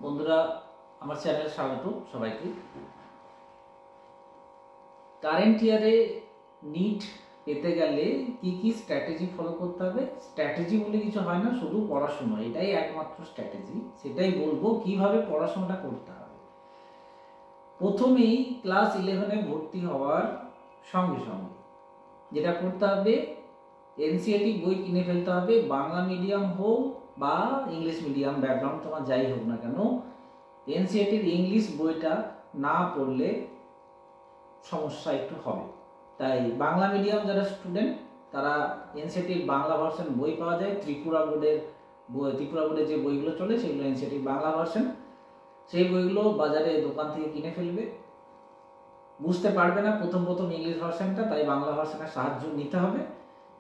বন্ধুরা আমার চ্যানেলে স্বাগত সবাইকে। কারেন্ট ইয়ারে নিট পেতে গেলে কি কি স্ট্র্যাটেজি ফলো করতে হবে? স্ট্র্যাটেজি বলে কিছু হয় না, শুধু পড়াশোনা, এটাই একমাত্র স্ট্র্যাটেজি। সেটাই বলবো কিভাবে পড়াশোনাটা করতে হবে। প্রথমেই ক্লাস 11-এ ভর্তি হওয়ার সঙ্গে সঙ্গে যেটা করতে হবে, এনসিইআরটি বই কিনে ফেলতে হবে। বাংলা মিডিয়াম হোক বা ইংলিশ মিডিয়াম ব্যাকগ্রাউন্ড তোমার যাই হোক না কেন, এনসিইআরটির ইংলিশ বইটা না পড়লে সমস্যা একটু হবে। তাই বাংলা মিডিয়াম যারা স্টুডেন্ট তারা এনসিইআরটির বাংলা ভার্সন বই পাওয়া যায়, ত্রিপুরা বোর্ডের যে বইগুলো চলে সেগুলো এনসিইআরটির বাংলা ভার্সন, সেই বইগুলো বাজারে দোকান থেকে কিনে ফেলবে। বুঝতে পারবে না প্রথম ইংলিশ ভার্সনটা, তাই বাংলা ভার্সনের সাহায্য নিতে হবে,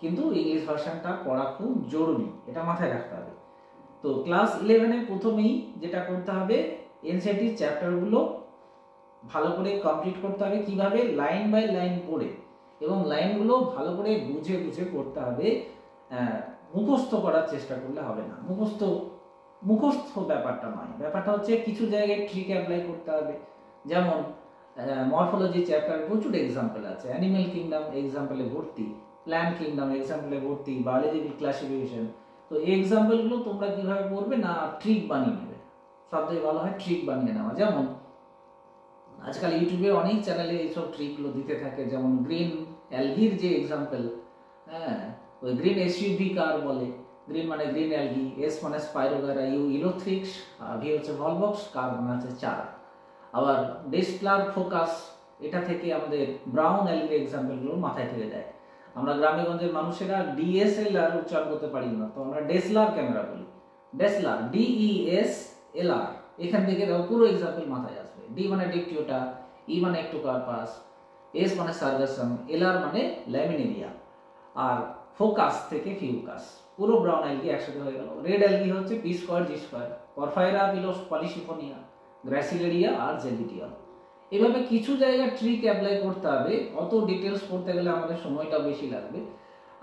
কিন্তু ইংলিশ ভার্সনটা পড়া খুব জরুরি, এটা মাথায় রাখতে হবে। তো ক্লাস 11-এ প্রথমেই যেটা করতে হবে, এনসিইআরটির চ্যাপ্টারগুলো ভালো করে কমপ্লিট করতে হবে। কিভাবে? লাইন বাই লাইন পড়ে, এবং লাইনগুলো ভালো করে বুঝে বুঝে পড়তে হবে। মুখস্থ করার চেষ্টা করলে হবে না। মুখস্থ ব্যাপারটা নয়, ব্যাপারটা হচ্ছে কিছু জায়গায় ট্রিক অ্যাপ্লাই করতে হবে। যেমন মরফোলজি চ্যাপ্টার প্রচুর এক্সাম্পল আছে, অ্যানিমেল কিংডম এক্সাম্পলে ভর্তি, প্ল্যান্ট কিংডম এক্সাম্পলে ভর্তি, বায়োলজিক্যাল ক্লাসিফিকেশন। তো এই এক্সাম্পলগুলো তোমরা কিভাবে পড়বে না, ট্রিক বানিয়ে নেবে। সবথেকে ভালো হয় ট্রিক বানিয়ে নেওয়া। যেমন আজকাল ইউটিউবে অনেক চ্যানেলে এইসব ট্রিকগুলো দিতে থাকে, যেমন গ্রিন অ্যালগির যে এক্সাম্পল, হ্যাঁ, ওই গ্রিন এসইউভি কার বলে। গ্রিন মানে গ্রিন অ্যালগি, এস মানে স্পাইরোগারা, ইলোথ্রিক্স, ভি হচ্ছে ভলবক্স, কার মানে হচ্ছে চারা। আবার ডেসলার ফোকাস, এটা থেকে আমাদের ব্রাউন অ্যালগির এক্সাম্পলগুলো মাথায় থেকে যায়। আমরা গ্রামেগঞ্জের মানুষেরা ডিএসএলআর উচ্চারণ করতে পারি না, তো আমরা ডেসলার ক্যামেরা বলি। ডেসলার, DESLR, এখান থেকে পুরো এক্সাম্পল মাথায় আসবে। ডি মানে ডিকটিওটা, ই মানে একটোকার্পাস, এস মানে সার্গাসম, এলআর মানে ল্যামিনেরিয়া, আর ফোকাস থেকে ফিউকাস, পুরো ব্রাউন অ্যালগি একসাথে হয়ে গেল। রেড অ্যালগি হচ্ছে P square G square, পরফাইরা, polysiphonia, গ্র্যাসিলেরিয়া আর জেলিটিয়াল। এভাবে কিছু জায়গায় ট্রিক অ্যাপ্লাই করতে হবে। অত ডিটেলস পড়তে গেলে আমাদের সময়টা বেশি লাগবে,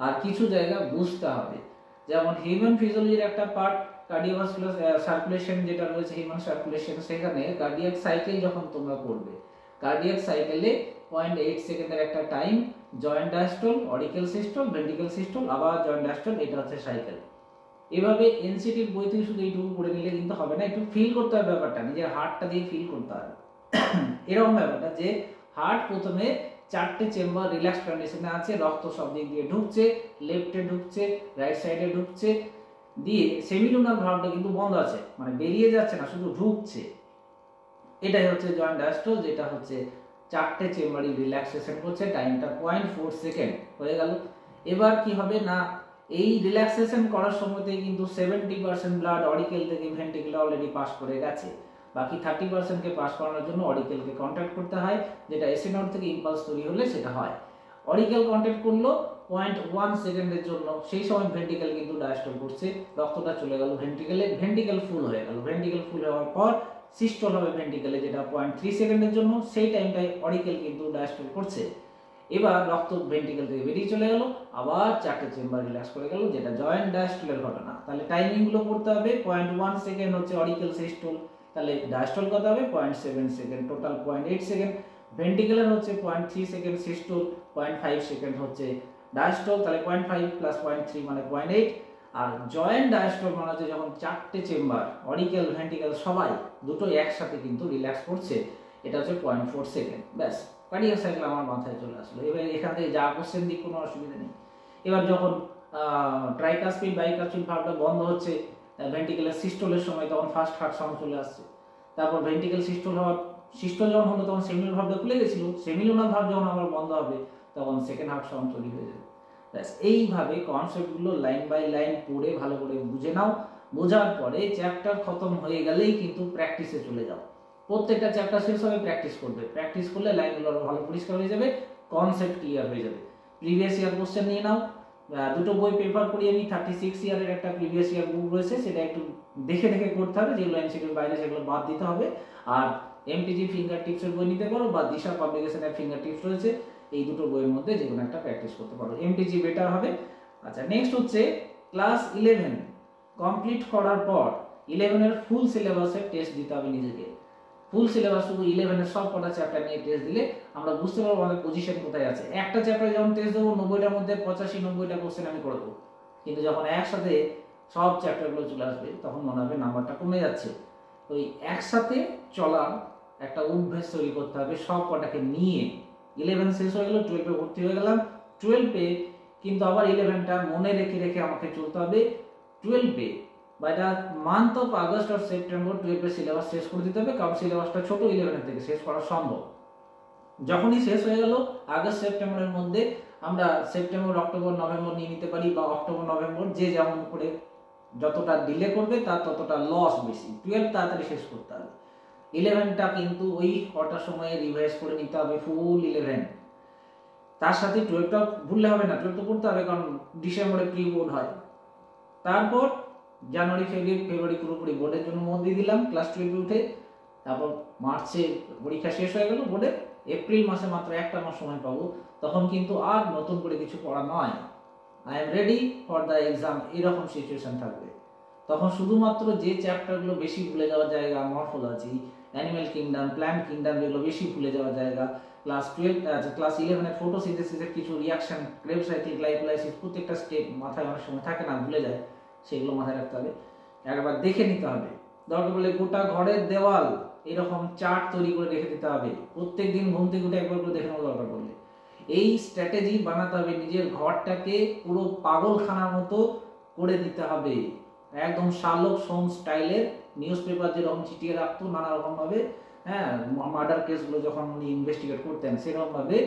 আর কিছু জায়গা বুঝতে হবে। যেমন হিউম্যান ফিজিওলজির একটা পার্ট কার্ডিওভাস্কুলার সার্কুলেশন যেটা রয়েছে, হিউম্যান সার্কুলেশন, সেখানে কার্ডিয়াক সাইকেল যখন তোমরা পড়বে, কার্ডিয়াক সাইকেলে 0.8 সেকেন্ডের একটা time, joint diastole, auricle systole, ventricle systole, আবার জয়েন্ট ডায়াস্টল, এটা হচ্ছে সাইকেল। এভাবে এনসিটির বই থেকে শুধু এইটুকু পড়ে নিলে কিন্তু হবে না, একটু ফিল করতে হবে ব্যাপারটা, নিজের হার্টটা দিয়ে ফিল করতে হবে। এরকম ব্যাপারটা যে হার্ট প্রথমে 4টে চেম্বার রিল্যাক্স কন্ডিশনে আছে, রক্ত সব দিক দিয়ে ঢুকছে, লেফটে ঢুকছে, রাইট সাইডে ঢুকছে, দিয়ে সেমিলুনার ভালভটা কিন্তু বন্ধ আছে, মানে বেরিয়ে যাচ্ছে না, শুধু ঢুকছে। এটাই হচ্ছে জয়েন্ট ডায়াস্টল, যেটা হচ্ছে 4টে চেম্বারই রিল্যাক্সেশন করছে, টাইমটা 0.4 সেকেন্ড হয়ে গেল। এবার কি হবে না, এই রিল্যাক্সেশন করার সময়তেই কিন্তু 70% ব্লাড অরিকেল থেকে ভেন্ট্রিকেলে অলরেডি পাস করে গেছে। বাকি 30%কে পাস করানোর জন্য অরিকেলকে কন্ট্যাক্ট করতে হয়, যেটা এসি নোড থেকে ইম্পালস তৈরি হলে সেটা হয়। অরিকেল কন্ট্যাক্ট করলো 0.1 সেকেন্ডের জন্য, সেই সময় ভেন্ট্রিকেল কিন্তু ডায়াস্টল করছে, রক্তটা চলে গেল ভেন্ট্রিকেলে, ভেন্ট্রিকেল ফুল হয়ে গেল। ভেন্ট্রিকেল ফুল হওয়ার পর সিস্টল হবে ভেন্ট্রিকেলে, যেটা 0.3 সেকেন্ডের জন্য, সেই টাইমটাই অরিকেল কিন্তু ডায়াস্টল করছে। এবার রক্ত ভেন্ট্রিকেল থেকে বেরিয়ে চলে গেল, আবার 4টে চেম্বার রিল্যাক্স করে গেল, যেটা জয়েন্ট ডায়াস্টলের ঘটনা। তাহলে টাইমিংগুলো করতে হবে, 0.1 সেকেন্ড হচ্ছে অরিকেল সিস্টল, তাহলে ডায়াস্টল কত হবে 0.7 সেকেন্ড, টোটাল 0.8 সেকেন্ড। ভেন্ট্রিকেলের হচ্ছে 0.3 সেকেন্ড সিস্টল, 0.5 সেকেন্ড হচ্ছে ডায়াস্টল, তাহলে 0.5 প্লাস 0.3 মানে 0.8। আর জয়েন্ট ডায়াস্টল মানে হচ্ছে যখন 4টে চেম্বার অরিকেল ভেন্ট্রিকেল সবাই দুটো একসাথে কিন্তু রিল্যাক্স করছে, এটা হচ্ছে 0.4 সেকেন্ড। ব্যাস, কার্ডিয়াক সাইকেল আমার মাথায় চলে আসলো। এবার এখান থেকে যা কোশ্চেন দিক কোনো অসুবিধা নেই। এবার যখন ট্রাইকাসপিড বাইকাসপিড ভালভটা বন্ধ হচ্ছে ভেন্ট্রিকেলের সিস্টলের সময়, তখন ফার্স্ট হার্ট সাউন্ড চলে আসছে। তারপর ভেন্ট্রিকেল সিস্টল যখন হলো তখন সেমিলুনার ভালভটা খুলে গেছিল, সেমিলুনার ভালভ যখন আবার বন্ধ হবে তখন সেকেন্ড হার্ট সাউন্ড তৈরি হয়ে যাবে। ব্যাস, এইভাবে কনসেপ্টগুলো লাইন বাই লাইন পড়ে ভালো করে বুঝে নাও। বোঝার পরে চ্যাপ্টার খতম হয়ে গেলেই কিন্তু প্র্যাকটিসে চলে যাও। প্রত্যেকটা চ্যাপ্টার শেষ হবে প্র্যাকটিস করবে, প্র্যাকটিস করলে লাইনগুলো আরো ভালো পরিষ্কার হয়ে যাবে, কনসেপ্ট ক্লিয়ার হয়ে যাবে। প্রিভিয়াস ইয়ার কোশ্চেন নিয়ে নাও, দুটো বই পেপার করি আমি, 36 ইয়ারের একটা প্রিভিয়াস ইয়ার বুক রয়েছে, সেটা একটু দেখে দেখে করতে হবে, যেগুলো এমসিকিউর বাইরে সেগুলো বাদ দিতে হবে। আর এমটিজি ফিঙ্গার টিপসের বই নিতে পারো, বা দিশা পাবলিকেশনের ফিঙ্গার টিপস রয়েছে, এই দুটো বইয়ের মধ্যে যে কোনো একটা প্র্যাকটিস করতে পারো, এমটিজি বেটার হবে। আচ্ছা, নেক্সট হচ্ছে ক্লাস 11 কমপ্লিট করার পর 11-এর ফুল সিলেবাসের টেস্ট দিতে হবে নিজেকে। ফুল সিলেবাস শুধু 11-এর সব কটা চ্যাপ্টার নিয়ে টেস্ট দিলে আমরা বুঝতে পারবো আমাদের পজিশন কোথায় আছে। একটা চ্যাপ্টারে যখন টেস্ট দেবো 90টার মধ্যে 85-90টা কোশ্চেন আমি করবো, কিন্তু যখন একসাথে সব চ্যাপ্টারগুলো চলে আসবে তখন মনে হবে নাম্বারটা কমে যাচ্ছে। ওই একসাথে চলার একটা অভ্যেস তৈরি করতে হবে সব কটাকে নিয়ে। 11 শেষ হয়ে গেল, 12-এ ভর্তি হয়ে গেলাম, 12-এ কিন্তু আবার 11টা মনে রেখে রেখে আমাকে চলতে হবে। 12-এ by the month of August আর সেপ্টেম্বর 12-এর সিলেবাস শেষ করে দিতে হবে, কারণ সিলেবাসটা ছোট 11-এর থেকে শেষ করা সম্ভব। যখনই শেষ হয়ে গেল আগস্ট সেপ্টেম্বরের মধ্যে আমরা সেপ্টেম্বর অক্টোবর নভেম্বর নিয়ে নিতে পারি, বা অক্টোবর নভেম্বর যে যেমন করে যতটা ডিলে করবে তার ততটা লস বেশি। 12 তাড়াতাড়ি শেষ করতে হবে। 11টা কিন্তু ওই কটা সময়ে রিভাইজ করে নিতে হবে ফুল 11। তার সাথে 12টা ভুললে হবে না, 12 তো পড়তে হবে, কারণ ডিসেম্বরে প্রি বোর্ড হয়। তারপর জানুয়ারি ফেব্রুয়ারি পুরোপুরি বোর্ডের জন্য মন দিয়ে দিলাম ক্লাস 12-এ উঠে। তারপর মার্চে পরীক্ষা শেষ হয়ে গেল বোর্ডে, এপ্রিল মাসে মাত্র একটা মাস সময় পাবো, তখন কিন্তু আর নতুন করে কিছু পড়া নয়, I am ready for the exam, এরকম সিচুয়েশন থাকবে। তখন শুধুমাত্র যে চ্যাপ্টারগুলো বেশি ভুলে যাওয়ার জায়গা, morphology, animal kingdom, plant kingdom, যেগুলো বেশি ভুলে যাওয়ার জায়গা, ক্লাস 11-এর ফটোসিনথেসিসের কিছু রিয়াকশন, ক্রেবস সাইকেল, গ্লাইকোলাইসিস, প্রত্যেকটা স্টেপ মাথায় অনেক সময় থাকে না, ভুলে যায়, সেগুলো মাথায় রাখতে হবে, একবার দেখে নিতে হবে। দরকার পড়লে গোটা ঘরের দেওয়াল এরকম চার্ট তৈরি করে রেখে দিতে হবে, প্রত্যেকদিন ঘুম থেকে উঠে একবার করে দেখে নেওয়া দরকার পড়লে। এই স্ট্র্যাটেজি বানাতে হবে, নিজের ঘরটাকে পুরো পাগলখানার মতো করে দিতে হবে, একদম শার্লক হোমস স্টাইলের। নিউজ পেপার যেরকম চিটিয়ে রাখতো নানা রকম ভাবে, হ্যাঁ, মার্ডার কেসগুলো যখন উনি ইনভেস্টিগেট করতেন, সেরকম ভাবে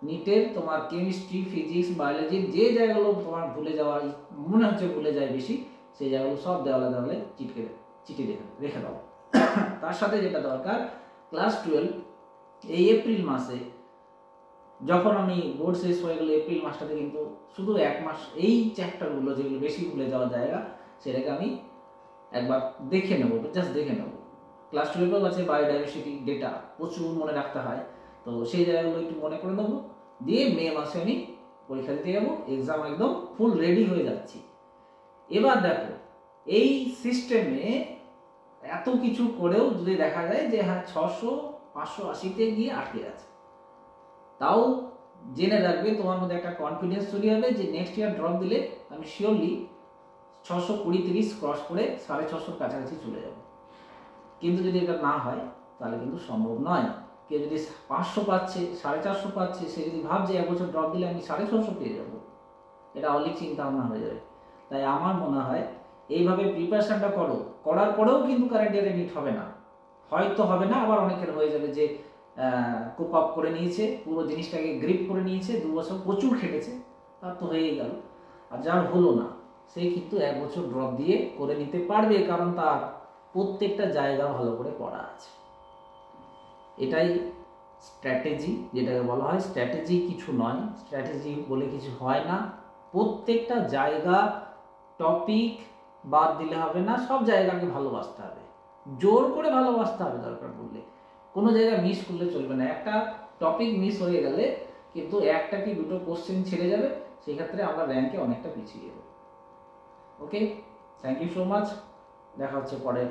নিটের তোমার কেমিস্ট্রি, ফিজিক্স, বায়োলজি যে জায়গাগুলো তোমার ভুলে যাওয়া মনে হচ্ছে ভুলে যায় বেশি, সেই জায়গাগুলো সব দেওয়ালে দেওয়ালে চিঠি রেখে দাও। তার সাথে যেটা দরকার, ক্লাস 12 এই এপ্রিল মাসে যখন আমি বোর্ড শেষ হয়ে গেল, এপ্রিল মাসটাতে কিন্তু শুধু এক মাস এই চ্যাপ্টারগুলো যেগুলো বেশি ভুলে যাওয়ার জায়গা, সেটাকে আমি একবার দেখে নেবো, জাস্ট দেখে নেবো। ক্লাস 12 আছে বায়োডাইভার্সিটি ডেটা প্রচুর মনে রাখতে হয়, তো সেই জায়গাগুলো একটু মনে করে নেবো, দিয়ে মে মাসে আমি পরীক্ষা দিতে যাবো, এক্সাম একদম ফুল রেডি হয়ে যাচ্ছি। এবার দেখো এই সিস্টেমে এত কিছু করেও যদি দেখা যায় যে হ্যাঁ 600-580-তে গিয়ে আটকে আছে, তাও জেনে রাখবে তোমার মধ্যে একটা কনফিডেন্স তৈরি হবে যে নেক্সট ইয়ার ড্রপ দিলে আমি শিওরলি 620-30 ক্রস করে 650-র কাছাকাছি চলে যাব। কিন্তু যদি এটা না হয় তাহলে কিন্তু সম্ভব নয়। কেউ যদি 500 পাচ্ছে, 450 পাচ্ছে, সে যদি ভাবছে এক বছর ড্রপ দিলে আমি 650 পেয়ে যাবো, এটা অনেক চিন্তা ভাবনা হয়ে যাবে। তাই আমার মনে হয় এইভাবে প্রিপারেশনটা করো, করার পরেও কিন্তু কারেন্ট ইয়ারে নিট হবে না, হয়তো হবে না, আবার অনেকের হয়ে যাবে যে কোপ আপ করে নিয়েছে, পুরো জিনিসটাকে গ্রিপ করে নিয়েছে, 2 বছর প্রচুর খেটেছে, তার তো হয়েই গেল। আর যার হলো না সে কিন্তু 1 বছর ড্রপ দিয়ে করে নিতে পারবে, কারণ তার প্রত্যেকটা জায়গা ভালো করে পড়া আছে। এটাই স্ট্র্যাটেজি, যেটাকে বলা হয় স্ট্র্যাটেজি কিছু নয়, স্ট্র্যাটেজি বলে কিছু হয় না। প্রত্যেকটা জায়গা টপিক বাদ দিলে হবে না, সব জায়গাকে ভালোবাসতে হবে, জোর করে ভালোবাসতে হবে, দরকার পড়লে কোনো জায়গা মিস করলে চলবে না। একটা টপিক মিস হয়ে গেলে কিন্তু একটা কি দুটো কোশ্চেন ছেড়ে যাবে, সেই ক্ষেত্রে আমরা র্যাঙ্কে অনেকটা পিছিয়ে যাবো। ওকে, থ্যাংক ইউ সো মাচ, দেখা হচ্ছে পরের